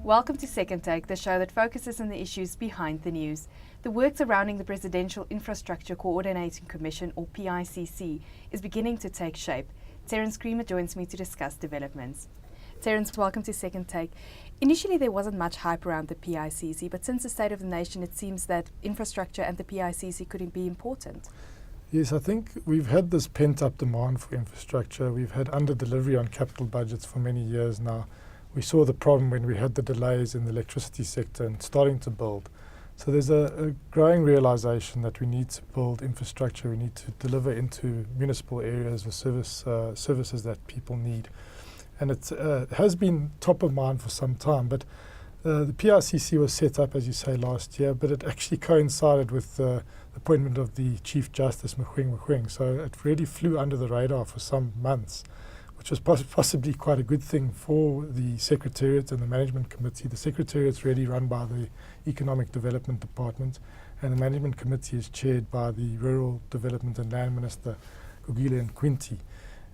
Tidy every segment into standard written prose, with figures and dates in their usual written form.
Welcome to Second Take, the show that focuses on the issues behind the news. The work surrounding the Presidential Infrastructure Coordinating Commission, or PICC, is beginning to take shape. Terence joins me to discuss developments. Terence, welcome to Second Take. Initially, there wasn't much hype around the PICC, but since the State of the Nation, it seems that infrastructure and the PICC could be important. Yes, I think we've had this pent-up demand for infrastructure. We've had under-delivery on capital budgets for many years now. We saw the problem when we had the delays in the electricity sector and starting to build. So there's a growing realization that we need to build infrastructure. We need to deliver into municipal areas the services that people need. And it has been top of mind for some time. But the PICC was set up, as you say, last year, but it actually coincided with the appointment of the Chief Justice, Mogoeng. So it really flew under the radar for some months, which was possibly quite a good thing for the Secretariat and the Management Committee. The Secretariat is really run by the Economic Development Department, and the Management Committee is chaired by the Rural Development and Land Minister, Gugile Nkwinti.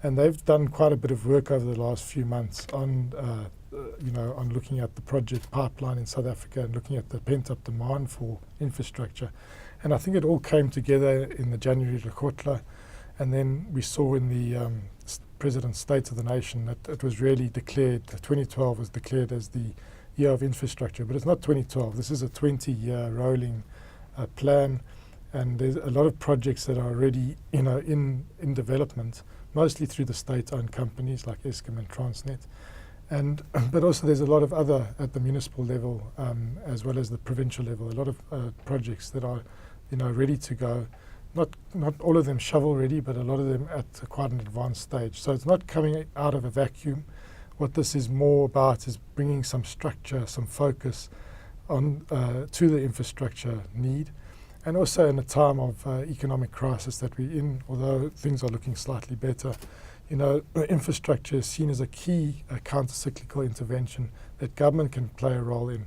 And they've done quite a bit of work over the last few months on looking at the project pipeline in South Africa and looking at the pent-up demand for infrastructure. And I think it all came together in the January Lekgotla, and then we saw in the President's State of the Nation that it was really declared, 2012 was declared as the year of infrastructure. But it's not 2012, this is a 20-year rolling plan, and there's a lot of projects that are already in development, mostly through the state-owned companies like Eskom and Transnet. But also there's a lot of other at the municipal level as well as the provincial level, a lot of projects that are ready to go. Not all of them shovel ready, but a lot of them at quite an advanced stage. So it's not coming out of a vacuum. What this is more about is bringing some structure, some focus on to the infrastructure need. And also in a time of economic crisis that we're in, although things are looking slightly better, infrastructure is seen as a key counter-cyclical intervention that government can play a role in,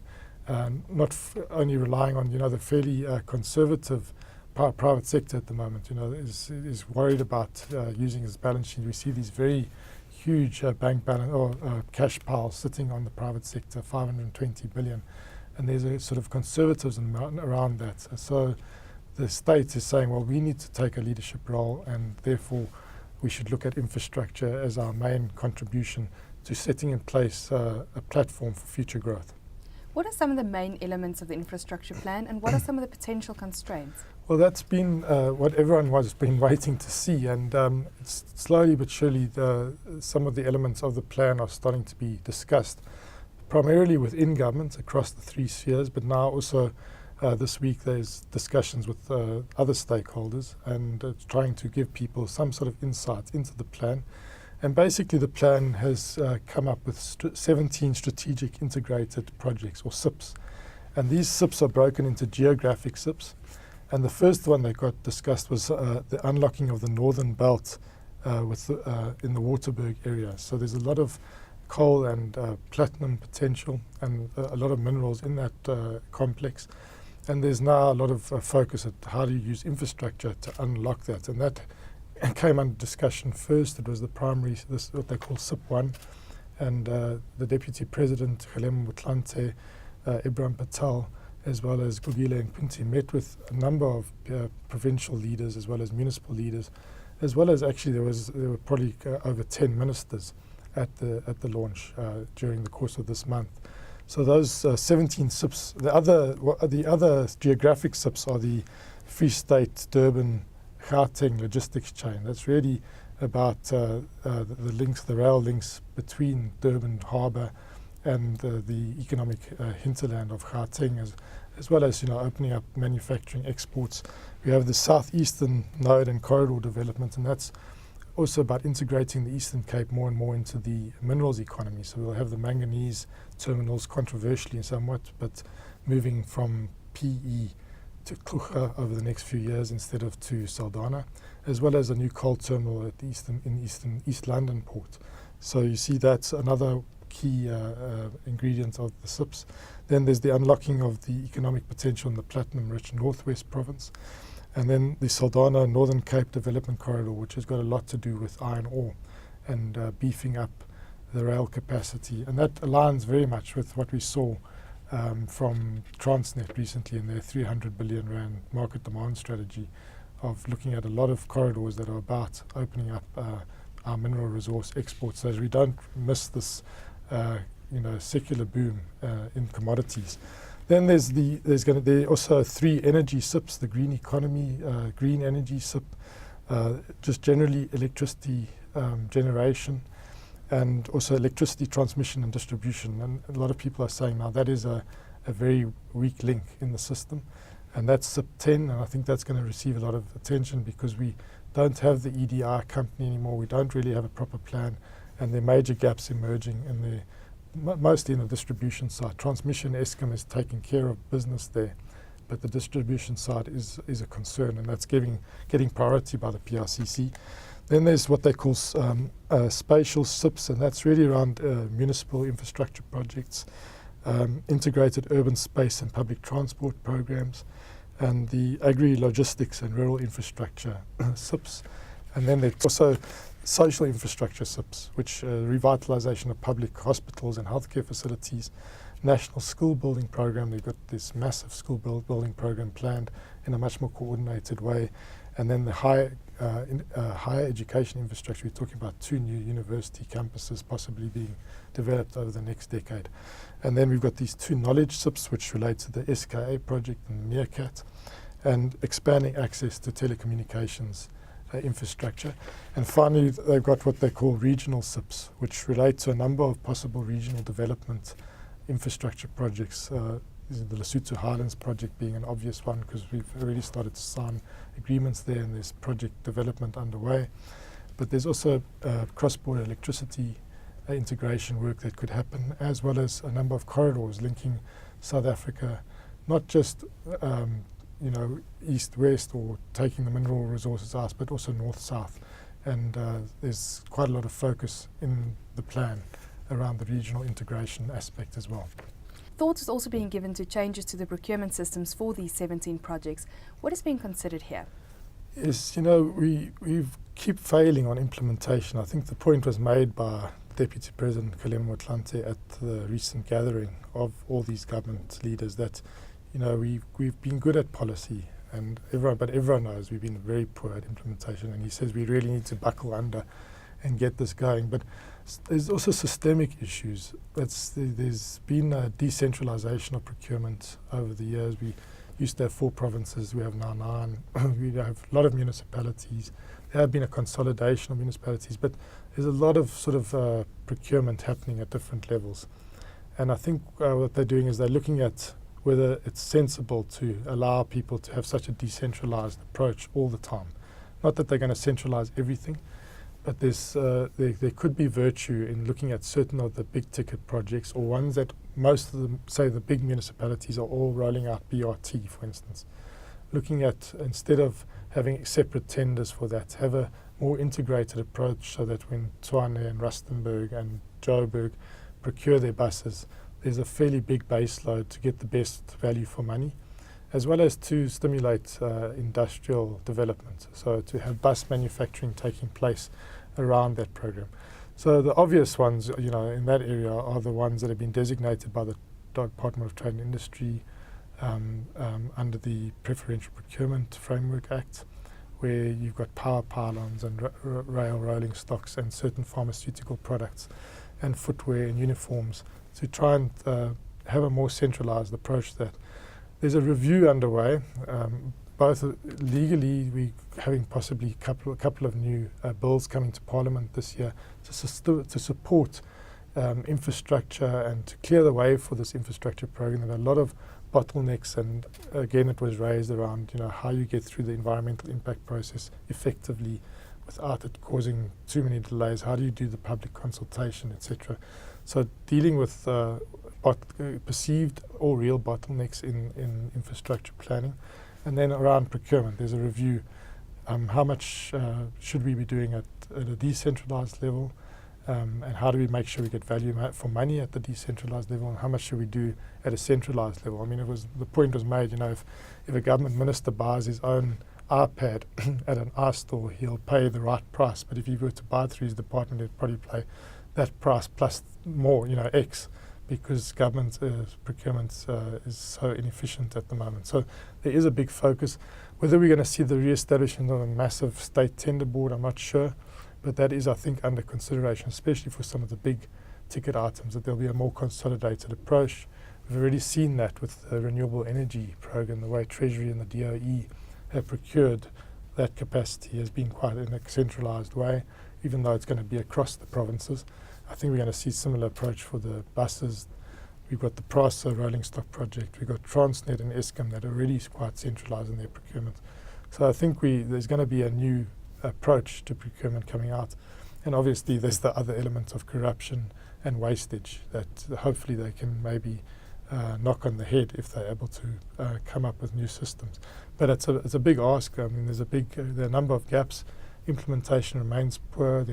not only relying on the fairly conservative private sector at the moment, is worried about using its balance sheet. We see these very huge bank balance or cash piles sitting on the private sector, 520 billion, and there's a sort of conservatism around that. So the state is saying, well, we need to take a leadership role, and therefore we should look at infrastructure as our main contribution to setting in place a platform for future growth. What are some of the main elements of the infrastructure plan, and what are some of the potential constraints? Well, that's been what everyone has been waiting to see, and slowly but surely some of the elements of the plan are starting to be discussed, primarily within government across the three spheres, but now also this week there's discussions with other stakeholders and trying to give people some sort of insight into the plan. And basically the plan has come up with 17 strategic integrated projects, or SIPs. And these SIPs are broken into geographic SIPs. And the first one that got discussed was the unlocking of the northern belt in the Waterberg area. So there's a lot of coal and platinum potential and a lot of minerals in that complex. And there's now a lot of focus at how do you use infrastructure to unlock that. And that came under discussion first. It was the primary, what they call SIP 1. And the Deputy President, Kgalema Motlanthe, Ibrahim Patel, as well as Gugile Nkwinti, met with a number of provincial leaders as well as municipal leaders, as well as actually there were probably over 10 ministers at the launch during the course of this month. So those 17 SIPs, the other geographic SIPs are the Free State, Durban, Gauteng logistics chain. That's really about the links, the rail links between Durban Harbour and the economic hinterland of Gauteng, as well as opening up manufacturing exports. We have the southeastern node and corridor development, and that's also about integrating the Eastern Cape more and more into the minerals economy. So we'll have the manganese terminals, controversially somewhat, but moving from PE to Klucha over the next few years instead of to Saldanha, as well as a new coal terminal at the East London port. So you see that's another key ingredient of the SIPs. Then there's the unlocking of the economic potential in the platinum-rich Northwest province. And then the Saldanha Northern Cape Development Corridor, which has got a lot to do with iron ore and beefing up the rail capacity. And that aligns very much with what we saw from Transnet recently in their 300 billion rand market demand strategy of looking at a lot of corridors that are about opening up our mineral resource exports, so as we don't miss this secular boom in commodities. Then there's also 3 energy SIPs: the green economy, green energy SIP, just generally electricity generation, and also electricity transmission and distribution. And a lot of people are saying now that is a very weak link in the system, and that's SIP 10, and I think that's going to receive a lot of attention because we don't have the EDI company anymore. We don't really have a proper plan, and there are major gaps emerging in the mostly in the distribution side. Transmission, Eskom is taking care of business there, but the distribution side is a concern, and that's getting priority by the PRCC. Then there's what they call spatial SIPs, and that's really around municipal infrastructure projects, integrated urban space and public transport programs, and the agri-logistics and rural infrastructure SIPs. And then there's also social infrastructure SIPs, which revitalisation of public hospitals and healthcare facilities, national school building program. They've got this massive school building program planned in a much more coordinated way. And then the higher education infrastructure, we're talking about 2 new university campuses possibly being developed over the next decade. And then we've got these 2 knowledge SIPs, which relate to the SKA project and Meerkat, and expanding access to telecommunications infrastructure. And finally, they've got what they call regional SIPs, which relate to a number of possible regional development infrastructure projects. The Lesotho Highlands project being an obvious one because we've already started to sign agreements there and there's project development underway. But there's also cross-border electricity integration work that could happen, as well as a number of corridors linking South Africa, not just east-west or taking the mineral resources out, but also north-south. And there's quite a lot of focus in the plan around the regional integration aspect as well. Thought is also being given to changes to the procurement systems for these 17 projects. What is being considered here? Yes, we keep failing on implementation. I think the point was made by Deputy President Kgalema Motlanthe at the recent gathering of all these government leaders that we've been good at policy, but everyone knows we've been very poor at implementation, and he says we really need to buckle under and get this going. But there's also systemic issues. There's been a decentralization of procurement over the years. We used to have 4 provinces, we have now 9. We have a lot of municipalities. There have been a consolidation of municipalities, but there's a lot of procurement happening at different levels. And I think what they're doing is they're looking at whether it's sensible to allow people to have such a decentralized approach all the time. Not that they're going to centralize everything, but there could be virtue in looking at certain of the big ticket projects, or ones that most of them, say the big municipalities, are all rolling out BRT, for instance. Looking at, instead of having separate tenders for that, have a more integrated approach so that when Tshwane and Rustenburg and Joburg procure their buses, there's a fairly big base load to get the best value for money, as well as to stimulate industrial development, so to have bus manufacturing taking place around that program. So the obvious ones, in that area are the ones that have been designated by the Department of Trade and Industry under the Preferential Procurement Framework Act, where you've got power pylons and rail rolling stocks and certain pharmaceutical products and footwear and uniforms, to try and have a more centralized approach to that. There's a review underway, both legally, we're having possibly a couple of new bills coming to Parliament this year to support infrastructure and to clear the way for this infrastructure program. There are a lot of bottlenecks, and again it was raised around how you get through the environmental impact process effectively without it causing too many delays. How do you do the public consultation, etc.? So dealing with perceived or real bottlenecks in infrastructure planning. And then around procurement, there's a review. How much should we be doing at a decentralized level? And how do we make sure we get value for money at the decentralized level? And how much should we do at a centralized level? I mean, the point was made, if a government minister buys his own iPad at an iStore, he'll pay the right price. But if he were to buy it through his department, he'd probably pay that price plus more, X, because government procurement is so inefficient at the moment. So there is a big focus. Whether we're going to see the re-establishment of a massive state tender board, I'm not sure. But that is, I think, under consideration, especially for some of the big ticket items, that there'll be a more consolidated approach. We've already seen that with the renewable energy program, the way Treasury and the DOE have procured that capacity has been quite in a centralised way, even though it's going to be across the provinces. I think we're going to see a similar approach for the buses. We've got the PRASA rolling stock project. We've got Transnet and Eskom that are already quite centralised in their procurement. So I think there's going to be a new approach to procurement coming out. And obviously there's the other elements of corruption and wastage that hopefully they can maybe knock on the head if they're able to come up with new systems. But it's a big ask. I mean, there are a number of gaps. Implementation remains poor.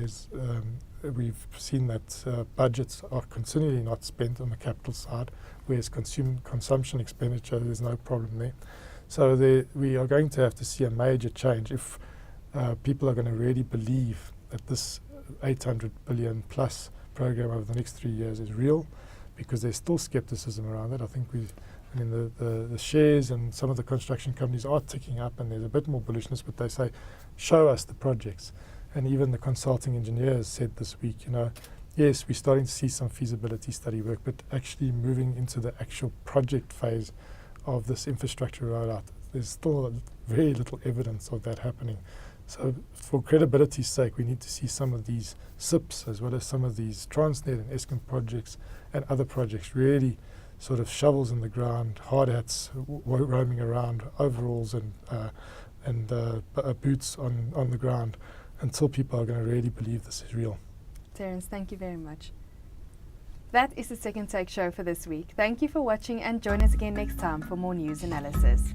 We've seen that budgets are continually not spent on the capital side, whereas consumption expenditure, there's no problem there. So we are going to have to see a major change if people are going to really believe that this 800 billion plus program over the next 3 years is real, because there's still skepticism around it. I think the shares and some of the construction companies are ticking up, and there's a bit more bullishness, but they say, show us the projects. And even the consulting engineers said this week, yes, we're starting to see some feasibility study work, but actually moving into the actual project phase of this infrastructure rollout, there's still very little evidence of that happening. So for credibility's sake, we need to see some of these SIPs as well as some of these Transnet and Eskom projects and other projects really sort of shovels in the ground, hard hats roaming around, overalls and boots on the ground, until people are going to really believe this is real. Terence, thank you very much. That is the Second Take show for this week. Thank you for watching, and join us again next time for more news analysis.